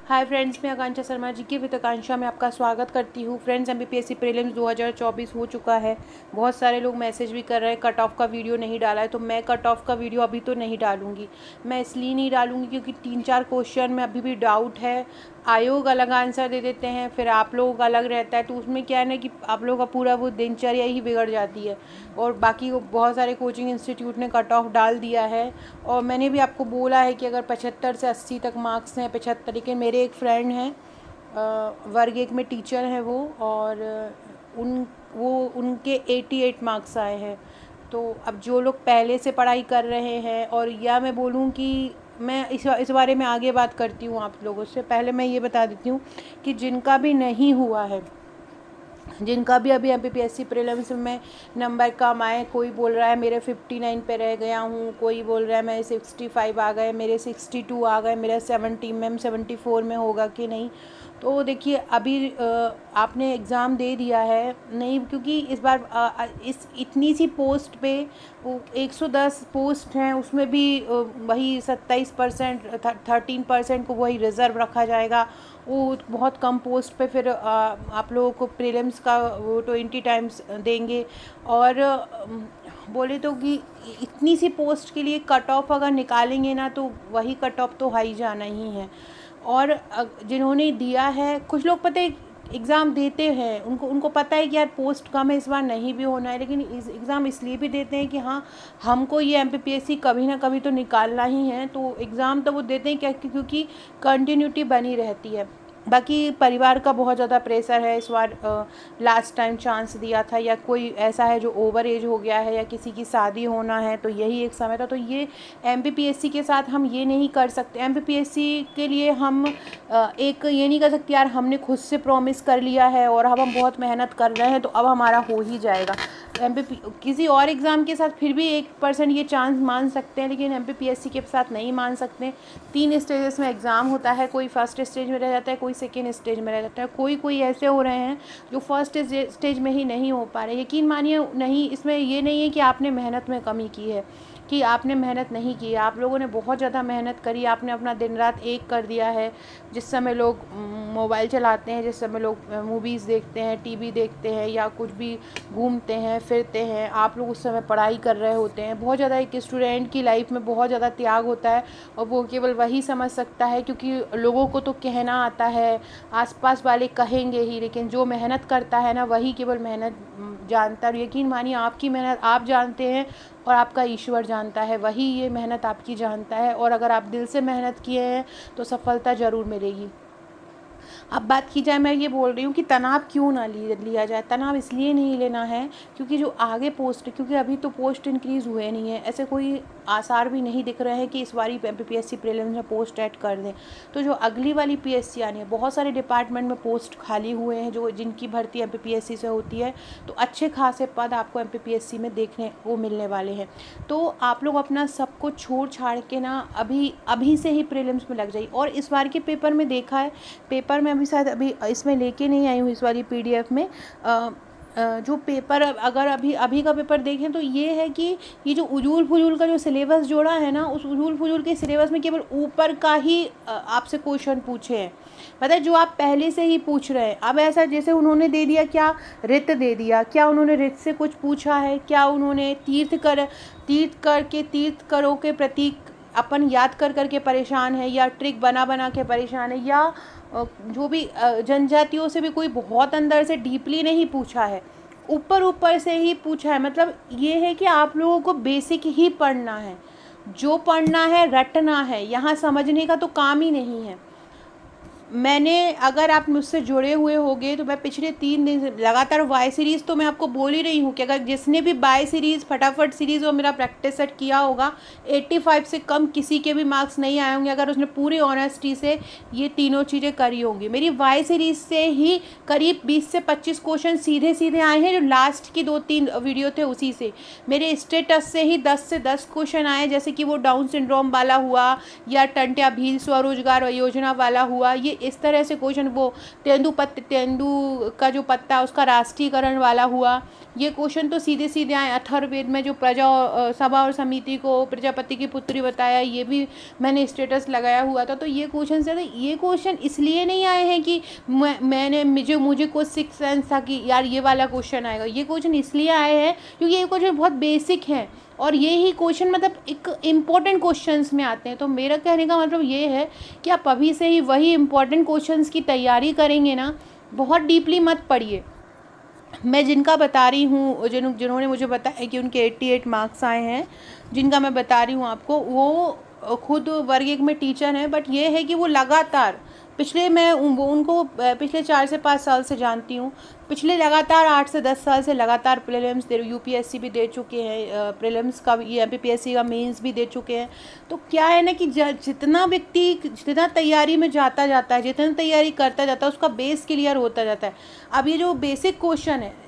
Hi friends, मैं आकांक्षा शर्मा जी की with आकांक्षा में आपका स्वागत करती हूँ। फ्रेंड्स, एमपीपीएससी प्रीलिम्स 2024 हो चुका है। बहुत सारे लोग मैसेज भी कर रहे हैं कट ऑफ का वीडियो नहीं डाला है, तो मैं कट ऑफ का वीडियो अभी तो नहीं डालूंगी। मैं इसलिए नहीं डालूंगी क्योंकि 3-4 क्वेश्चन में अभी भी डाउट है। आयोग अलग आंसर दे देते हैं, फिर आप लोगों का अलग रहता है, तो उसमें क्या है ना कि आप लोगों का पूरा वो दिनचर्या ही बिगड़ जाती है। और बाकी बहुत सारे कोचिंग इंस्टीट्यूट ने कट ऑफ डाल दिया है। और मैंने भी आपको बोला है कि अगर 75 से 80 तक मार्क्स हैं, 75, लेकिन मेरे एक फ्रेंड हैं वर्ग 1 में टीचर हैं वो, और उनके 88 मार्क्स आए हैं। तो अब जो लोग पहले से पढ़ाई कर रहे हैं, और या मैं बोलूँ कि मैं इस बारे में आगे बात करती हूँ आप लोगों से, पहले मैं ये बता देती हूँ कि जिनका भी नहीं हुआ है, जिनका भी अभी एमपीपीएससी प्रीलिम्स में नंबर कम आए, कोई बोल रहा है मेरे 59 पे रह गया हूँ, कोई बोल रहा है मेरे 65 आ गए, मेरे 62 आ गए, मेरा 70 मैम 74 में होगा कि नहीं। तो देखिए, अभी आपने एग्ज़ाम दे दिया है नहीं, क्योंकि इस बार इस इतनी सी पोस्ट पे 110 पोस्ट हैं, उसमें भी वही 27%, 13% को वही रिज़र्व रखा जाएगा। वो बहुत कम पोस्ट पे फिर आप लोगों को प्रीलिम्स का वो 20 टाइम्स देंगे। और बोले तो कि इतनी सी पोस्ट के लिए कट ऑफ अगर निकालेंगे ना, तो वही कट ऑफ तो हाई जाना ही है। और जिन्होंने दिया है, कुछ लोग पता है एग्ज़ाम देते हैं, उनको पता है कि यार पोस्ट कम है, इस बार नहीं भी होना है, लेकिन इस एग्ज़ाम इसलिए भी देते हैं कि हाँ, हमको ये एमपीपीएससी कभी ना कभी तो निकालना ही है। तो एग्ज़ाम तो वो देते हैं क्या, क्योंकि कंटिन्यूटी बनी रहती है। बाकी परिवार का बहुत ज़्यादा प्रेशर है इस बार। लास्ट टाइम चांस दिया था, या कोई ऐसा है जो ओवर एज हो गया है, या किसी की शादी होना है, तो यही एक समय था। तो ये एमपीपीएससी के साथ हम ये नहीं कर सकते। एमपीपीएससी के लिए हम एक ये नहीं कर सकते यार हमने खुद से प्रॉमिस कर लिया है और अब हम बहुत मेहनत कर रहे हैं तो अब हमारा हो ही जाएगा। एमपीपी किसी और एग्ज़ाम के साथ फिर भी 1% ये चांस मान सकते हैं, लेकिन एमपीपीएससी के साथ नहीं मान सकते। 3 स्टेजेस में एग्ज़ाम होता है, कोई फर्स्ट स्टेज में रह जाता है, कोई सेकेंड स्टेज में रह जाता है, कोई ऐसे हो रहे हैं जो फर्स्ट स्टेज में ही नहीं हो पा रहे। यकीन मानिए, नहीं, इसमें ये नहीं है कि आपने मेहनत में कमी की है, कि आपने मेहनत नहीं की है। आप लोगों ने बहुत ज़्यादा मेहनत करी, आपने अपना दिन रात एक कर दिया है। जिस समय लोग मोबाइल चलाते हैं, जिस समय लोग मूवीज़ देखते हैं, टीवी देखते हैं, या कुछ भी घूमते हैं फिरते हैं, आप लोग उस समय पढ़ाई कर रहे होते हैं। बहुत ज़्यादा एक स्टूडेंट की लाइफ में बहुत ज़्यादा त्याग होता है, और वो केवल वही समझ सकता है, क्योंकि लोगों को तो कहना आता है, आसपास वाले कहेंगे ही, लेकिन जो मेहनत करता है ना, वही केवल मेहनत जानता है। यकीन मानिए, आपकी मेहनत आप जानते हैं और आपका ईश्वर जानता है, वही ये मेहनत आपकी जानता है। और अगर आप दिल से मेहनत किए हैं तो सफलता ज़रूर मिलेगी। अब बात की जाए, मैं ये बोल रही हूँ कि तनाव क्यों ना लिया जाए। तनाव इसलिए नहीं लेना है क्योंकि जो आगे पोस्ट, क्योंकि अभी तो पोस्ट इंक्रीज़ हुए नहीं है, ऐसे कोई आसार भी नहीं दिख रहे हैं कि इस बारी एमपीपीएससी प्रीलिम्स में पोस्ट ऐड कर दें। तो जो अगली वाली पीएससी आनी है, बहुत सारे डिपार्टमेंट में पोस्ट खाली हुए हैं, जो जिनकी भर्ती एमपीपीएससी से होती है, तो अच्छे खासे पद आपको एमपीपीएससी में देखने को मिलने वाले हैं। तो आप लोग अपना सब कुछ छोड़ छाड़ के ना अभी से ही प्रीलिम्स में लग जाइए। और इस बार के पेपर में देखा है, पेपर में अभी शायद अभी इसमें लेके नहीं आई हूँ इस वाली पीडीएफ में, जो पेपर अगर अभी का पेपर देखें तो ये है कि ये जो उजूल फुजूल का जो सिलेबस जोड़ा है ना, उस उजूल फुजूल के सिलेबस में केवल ऊपर का ही आपसे क्वेश्चन पूछे हैं। पता है, जो आप पहले से ही पूछ रहे हैं। अब ऐसा जैसे उन्होंने दे दिया, क्या रित दे दिया, क्या उन्होंने रित से कुछ पूछा है, क्या उन्होंने तीर्थ करों के प्रतीक अपन याद कर करके परेशान है, या ट्रिक बना बना के परेशान है, या जो भी जनजातियों से भी कोई बहुत अंदर से डीपली नहीं पूछा है, ऊपर ऊपर से ही पूछा है। मतलब ये है कि आप लोगों को बेसिक ही पढ़ना है, जो पढ़ना है रटना है, यहाँ समझने का तो काम ही नहीं है। मैंने, अगर आप मुझसे जुड़े हुए होंगे तो मैं पिछले 3 दिन से लगातार वाई सीरीज़, तो मैं आपको बोल ही रही हूँ कि अगर जिसने भी बाय सीरीज़, फटाफट सीरीज़ और मेरा प्रैक्टिस सेट किया होगा, 85 से कम किसी के भी मार्क्स नहीं आए होंगे अगर उसने पूरी ऑनेस्टी से ये तीनों चीज़ें करी होंगी। मेरी वाई सीरीज़ से ही करीब 20 से 25 क्वेश्चन सीधे सीधे आए हैं, जो लास्ट की 2-3 वीडियो थे उसी से। मेरे स्टेटस से ही 10 से 10 क्वेश्चन आए, जैसे कि वो डाउन सिंड्रोम वाला हुआ, या टंट्या भील स्वरोजगार योजना वाला हुआ। ये इस तरह से क्वेश्चन, वो तेंदू का जो पत्ता उसका राष्ट्रीयकरण वाला हुआ, ये क्वेश्चन तो सीधे सीधे आए। अथर्ववेद में जो प्रजा सभा और समिति को प्रजापति की पुत्री बताया, ये भी मैंने स्टेटस लगाया हुआ था। तो ये क्वेश्चन से, ये क्वेश्चन इसलिए नहीं आए हैं कि मुझे कुछ सिक्स सेंस था कि यार ये वाला क्वेश्चन आएगा। ये क्वेश्चन इसलिए आए हैं क्योंकि ये क्वेश्चन बहुत बेसिक है और ये ही क्वेश्चन मतलब एक इम्पॉर्टेंट क्वेश्चंस में आते हैं। तो मेरा कहने का मतलब ये है कि आप अभी से ही वही इम्पॉर्टेंट क्वेश्चंस की तैयारी करेंगे ना, बहुत डीपली मत पढ़िए। मैं जिनका बता रही हूँ, जिन्होंने मुझे बताया कि उनके 88 मार्क्स आए हैं, जिनका मैं बता रही हूँ आपको, वो खुद वर्ग 1 में टीचर हैं। बट ये है कि वो लगातार मैं उनको पिछले 4 से 5 साल से जानती हूँ। पिछले लगातार 8 से 10 साल से लगातार प्रीलिम्स दे, यूपीएससी भी दे चुके हैं, प्रीलिम्स का भी, एमपीपीएससी का मेंस भी दे चुके हैं। तो क्या है ना कि जितना व्यक्ति जितना तैयारी में जाता है, जितना तैयारी करता जाता है, उसका बेस क्लियर होता जाता है। अब ये जो बेसिक क्वेश्चन है,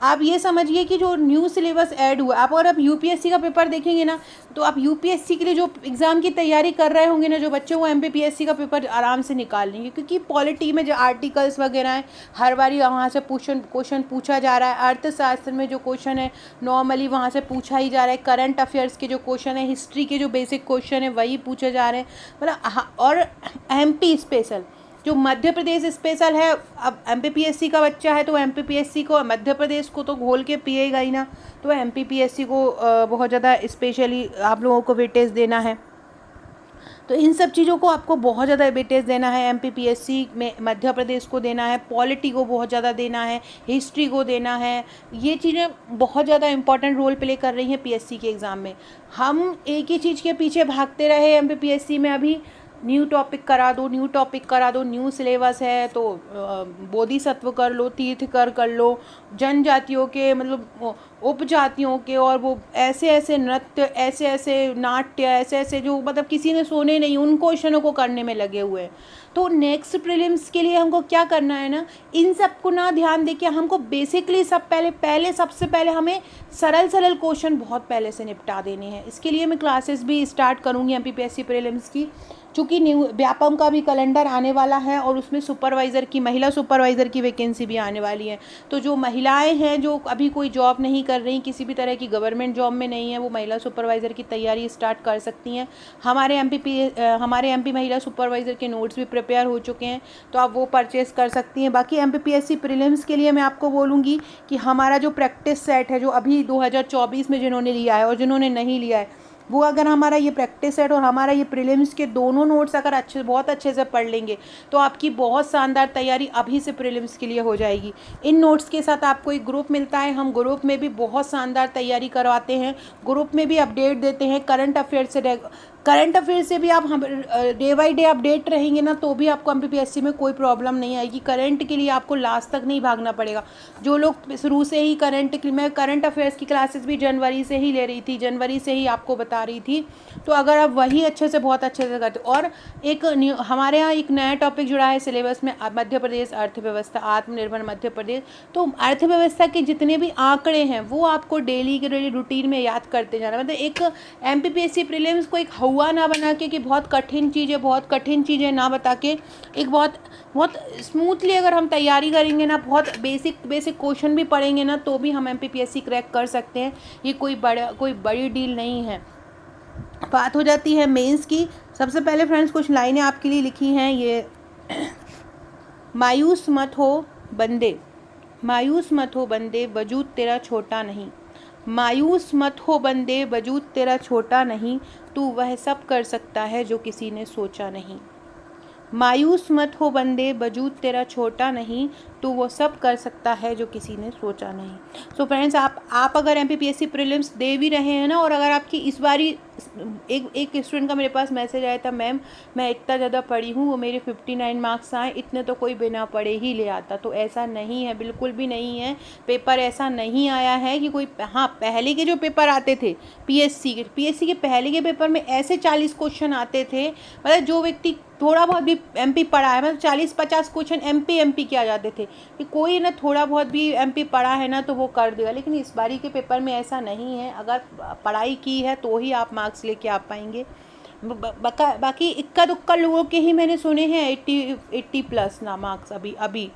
आप ये समझिए कि जो न्यू सिलेबस ऐड हुआ, आप यूपीएससी का पेपर देखेंगे ना, तो आप यूपीएससी के लिए जो एग्ज़ाम की तैयारी कर रहे होंगे ना जो बच्चे, वो एमपीपीएससी का पेपर आराम से निकाल लेंगे। क्योंकि पॉलिटी में जो आर्टिकल्स वगैरह हैं, हर बारी वहाँ से क्वेश्चन पूछा जा रहा है। अर्थशास्त्र में जो क्वेश्चन है नॉर्मली वहाँ से पूछा ही जा रहा है। करंट अफेयर्स के जो क्वेश्चन है, हिस्ट्री के जो बेसिक क्वेश्चन है वही पूछे जा रहे हैं, मतलब। और एमपी स्पेशल, जो मध्य प्रदेश स्पेशल है, अब एमपीपीएससी का बच्चा है तो एमपीपीएससी को, मध्य प्रदेश को तो घोल के पिएगा ही ना, तो एमपीपीएससी को बहुत ज़्यादा स्पेशली आप लोगों को वेटेज देना है। तो इन सब चीज़ों को आपको बहुत ज़्यादा वेटेज देना है। एमपीपीएससी में मध्य प्रदेश को देना है, पॉलिटी को बहुत ज़्यादा देना है, हिस्ट्री को देना है। ये चीज़ें बहुत ज़्यादा इंपॉर्टेंट रोल प्ले कर रही हैं पीएससी के एग्ज़ाम में। हम एक ही चीज़ के पीछे भागते रहे एमपीपीएससी में, अभी न्यू टॉपिक करा दो, न्यू सिलेबस है तो बोधिसत्व कर लो, तीर्थकर कर लो, जनजातियों के मतलब उपजातियों के, और वो ऐसे ऐसे नृत्य, ऐसे ऐसे नाट्य, ऐसे ऐसे जो मतलब किसी ने सुने नहीं, उन क्वेश्चनों को करने में लगे हुए हैं। तो नेक्स्ट प्रीलिम्स के लिए हमको क्या करना है ना, इन सब को ना ध्यान देके हमको बेसिकली सबसे पहले हमें सरल क्वेश्चन बहुत पहले से निपटा देने हैं। इसके लिए मैं क्लासेस भी स्टार्ट करूँगी एमपीपीएससी प्रीलिम्स की, चूँकि न्यू व्यापम का भी कैलेंडर आने वाला है और उसमें महिला सुपरवाइज़र की वैकेंसी भी आने वाली है। तो जो महिलाएं हैं जो अभी कोई जॉब नहीं कर रही, किसी भी तरह की गवर्नमेंट जॉब में नहीं है, वो महिला सुपरवाइज़र की तैयारी स्टार्ट कर सकती हैं। हमारे एमपी महिला सुपरवाइज़र के नोट्स भी प्रिपेयर हो चुके हैं, तो आप वो परचेज़ कर सकती हैं। बाकी एमपीपीएससी प्रीलिम्स के लिए मैं आपको बोलूँगी कि हमारा जो प्रैक्टिस सेट है, जो अभी 2024 में जिन्होंने लिया है और जिन्होंने नहीं लिया है, वो अगर हमारा ये प्रैक्टिस सेट और हमारा ये प्रीलिम्स के दोनों नोट्स अगर बहुत अच्छे से पढ़ लेंगे, तो आपकी बहुत शानदार तैयारी अभी से प्रीलिम्स के लिए हो जाएगी। इन नोट्स के साथ आपको एक ग्रुप मिलता है, हम ग्रुप में भी बहुत शानदार तैयारी करवाते हैं, ग्रुप में भी अपडेट देते हैं। करंट अफेयर से भी आप डे बाई डे अपडेट रहेंगे ना, तो भी आपको एमपीपीएससी में कोई प्रॉब्लम नहीं आएगी। करंट के लिए आपको लास्ट तक नहीं भागना पड़ेगा। जो लोग शुरू से ही मैं करंट अफेयर्स की क्लासेस भी जनवरी से ही ले रही थी, जनवरी से ही आपको बता रही थी। तो अगर आप वही बहुत अच्छे से करते, और हमारे यहाँ एक नया टॉपिक जुड़ा है सिलेबस में, मध्य प्रदेश अर्थव्यवस्था, आत्मनिर्भर मध्य प्रदेश। तो अर्थव्यवस्था के जितने भी आंकड़े हैं वो आपको डेली के डेली रूटीन में याद करते जाना। मतलब एक एमपीपीएससी प्रीलिम्स को एक हुआ ना बना के कि बहुत कठिन चीज़ें ना बता के, एक बहुत स्मूथली अगर हम तैयारी करेंगे ना, बहुत बेसिक क्वेश्चन भी पढ़ेंगे ना, तो भी हम एमपीपीएससी क्रैक कर सकते हैं। ये कोई बड़ी डील नहीं है। बात हो जाती है मेंस की। सबसे पहले फ्रेंड्स कुछ लाइनें आपके लिए लिखी हैं, ये मायूस मत हो बंदे वजूद तेरा छोटा नहीं, मायूस मत हो बंदे वजूद तेरा छोटा नहीं, तू वह सब कर सकता है जो किसी ने सोचा नहीं। मायूस मत हो बंदे वजूद तेरा छोटा नहीं, तो वो सब कर सकता है जो किसी ने सोचा नहीं। सो फ्रेंड्स, आप अगर एमपीपीएससी प्रीलिम्स दे भी रहे हैं ना, और अगर आपकी इस बारी एक स्टूडेंट का मेरे पास मैसेज आया था, मैम मैं इतना ज़्यादा पढ़ी हूँ, वो मेरे 59 मार्क्स आए, इतने तो कोई बिना पढ़े ही ले आता। तो ऐसा नहीं है, बिल्कुल भी नहीं है। पेपर ऐसा नहीं आया है कि कोई, हाँ पहले के जो पेपर आते थे पीएससी के पहले के पेपर में ऐसे 40 क्वेश्चन आते थे, मतलब जो व्यक्ति थोड़ा बहुत भी एमपी पढ़ा है, मतलब 40-50 क्वेश्चन एमपी के आ जाते थे कि कोई ना थोड़ा बहुत भी एमपी पढ़ा है ना तो वो कर देगा। लेकिन इस बारी के पेपर में ऐसा नहीं है, अगर पढ़ाई की है तो ही आप मार्क्स लेके आ पाएंगे। बाकी इक्का दुक्का लोगों के ही मैंने सुने हैं 80 प्लस ना मार्क्स। अभी अभी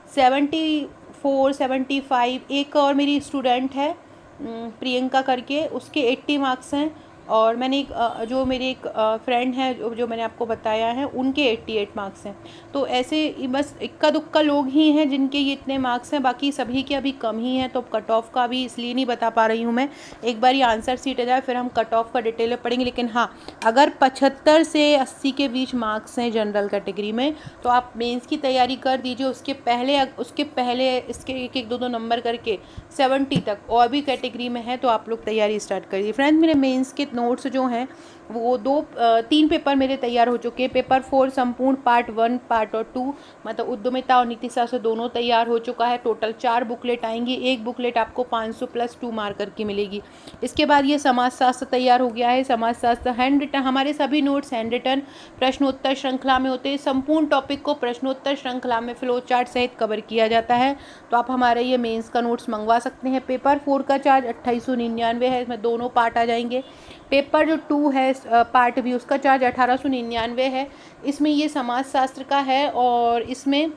74 75। एक और मेरी स्टूडेंट है प्रियंका करके, उसके 80 मार्क्स हैं। और मैंने जो मेरी एक फ्रेंड है जो मैंने आपको बताया है, उनके 88 मार्क्स हैं। तो ऐसे बस इक्का दुक्का लोग ही हैं जिनके ये इतने मार्क्स हैं, बाकी सभी के अभी कम ही हैं। तो कट ऑफ का भी इसलिए नहीं बता पा रही हूँ मैं, एक बार ये आंसर सीट आ जाए फिर हम कट ऑफ का डिटेल में पढ़ेंगे। लेकिन हाँ, अगर 75 से 80 के बीच मार्क्स हैं जनरल कैटेगरी में तो आप मेंस की तैयारी कर दीजिए। उसके पहले इसके एक एक दो दो नंबर करके 70 तक और भी कैटेगरी में है तो आप लोग तैयारी स्टार्ट करिए। फ्रेंड्स, मेरे मेंस के नोट्स जो हैं वो 3 पेपर मेरे तैयार हो चुके हैं। पेपर 4 संपूर्ण पार्ट 1 पार्ट और 2 मतलब उद्यमिता और नीति शास्त्र दोनों तैयार हो चुका है। टोटल 4 बुकलेट आएंगी, एक बुकलेट आपको 500 प्लस 2 मार्कर की मिलेगी। इसके बाद ये समाजशास्त्र तैयार हो गया है। समाजशास्त्र हैंड रिटन, हमारे सभी नोट्स हैंड रिटन प्रश्नोत्तर श्रृंखला में होते हैं। संपूर्ण टॉपिक को प्रश्नोत्तर श्रृंखला में फ्लो चार्ट सहित कवर किया जाता है। तो आप हमारे ये मेंस का नोट्स मंगवा सकते हैं। पेपर 4 का चार्ज 2899 है, इसमें दोनों पार्ट आ जाएंगे। पेपर जो 2 है पार्ट भी, उसका चार्ज 1899 है। इसमें ये समाजशास्त्र का है और इसमें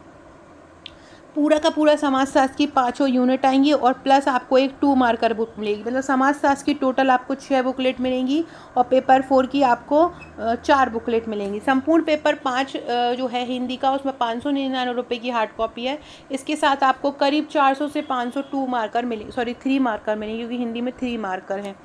पूरा का पूरा समाजशास्त्र की 5 यूनिट आएंगी और प्लस आपको एक 2 मार्कर बुक मिलेगी। मतलब समाजशास्त्र की टोटल आपको 6 बुकलेट मिलेंगी और पेपर 4 की आपको 4 बुकलेट मिलेंगी। संपूर्ण पेपर 5 जो है हिंदी का, उसमें 599 रुपये की हार्ड कॉपी है। इसके साथ आपको करीब 400 से 500 2 मार्कर मिलेंगे, सॉरी 3 मार्कर मिलेंगे, क्योंकि हिंदी में 3 मार्कर हैं।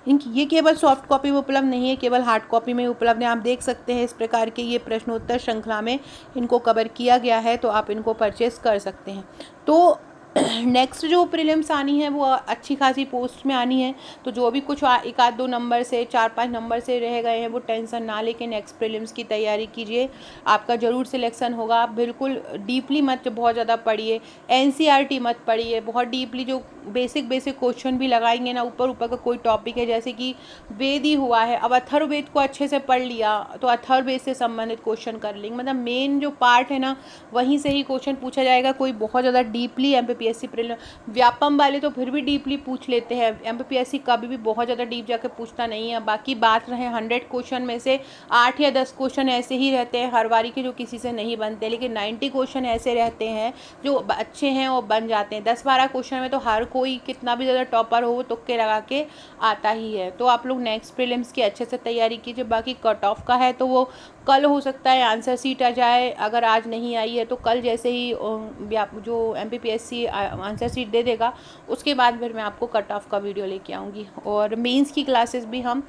इनकी ये केवल सॉफ्ट कॉपी में उपलब्ध नहीं है, केवल हार्ड कॉपी में उपलब्ध है। आप देख सकते हैं इस प्रकार के ये प्रश्नोत्तर श्रृंखला में इनको कवर किया गया है, तो आप इनको परचेस कर सकते हैं। तो नेक्स्ट जो प्रीलिम्स आनी है वो अच्छी खासी पोस्ट में आनी है। तो जो भी कुछ 1-2 नंबर से 4-5 नंबर से रह गए हैं वो टेंशन ना लेके नेक्स्ट प्रीलिम्स की तैयारी कीजिए, आपका ज़रूर सिलेक्शन होगा। आप बिल्कुल डीपली मत बहुत ज़्यादा पढ़िए, एनसीईआरटी मत पढ़िए बहुत डीपली। जो बेसिक क्वेश्चन भी लगाएंगे ना, ऊपर का कोई टॉपिक है जैसे कि वेद ही हुआ है, अब अथर्ववेद को अच्छे से पढ़ लिया तो अथर्ववेद से संबंधित क्वेश्चन कर लेंगे। मतलब मेन जो पार्ट है ना वहीं से ही क्वेश्चन पूछा जाएगा। कोई बहुत ज़्यादा डीपली एमपीपीएससी प्रीलिम व्यापम वाले तो फिर भी डीपली पूछ लेते हैं, एमपीपीएससी कभी भी बहुत ज़्यादा डीप जाके पूछता नहीं है। बाकी बात रहे 100 क्वेश्चन में से 8 या 10 क्वेश्चन ऐसे ही रहते हैं हर बारी के जो किसी से नहीं बनते, लेकिन 90 क्वेश्चन ऐसे रहते हैं जो अच्छे हैं और बन जाते हैं। 10-12 क्वेश्चन में तो हर कोई कितना भी ज़्यादा टॉपर हो वो तुक्के लगा के आता ही है। तो आप लोग नेक्स्ट प्रीलिम्स की अच्छे से तैयारी कीजिए। बाकी कट ऑफ का है तो वो कल हो सकता है आंसर सीट आ जाए, अगर आज नहीं आई है तो कल जैसे ही जो एमपीपीएससी आंसर सीट दे देगा उसके बाद फिर मैं आपको कट ऑफ का वीडियो लेके आऊँगी। और मेंस की क्लासेस भी हम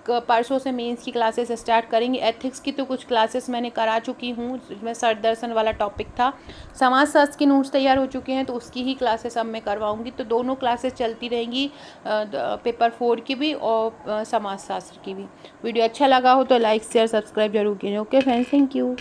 परसों से मेंस की क्लासेस स्टार्ट करेंगे। एथिक्स की तो कुछ क्लासेस मैंने करा चुकी हूँ, जिसमें सरदर्शन वाला टॉपिक था। समाजशास्त्र के नोट्स तैयार हो चुके हैं तो उसकी ही क्लासेस अब मैं करवाऊँगी। तो दोनों क्लासेस चलती रहेंगी, पेपर 4 की भी और समाजशास्त्र की भी। वीडियो अच्छा लगा हो तो लाइक शेयर सब्सक्राइब जरूर कीजिए। Okay friends, thank you.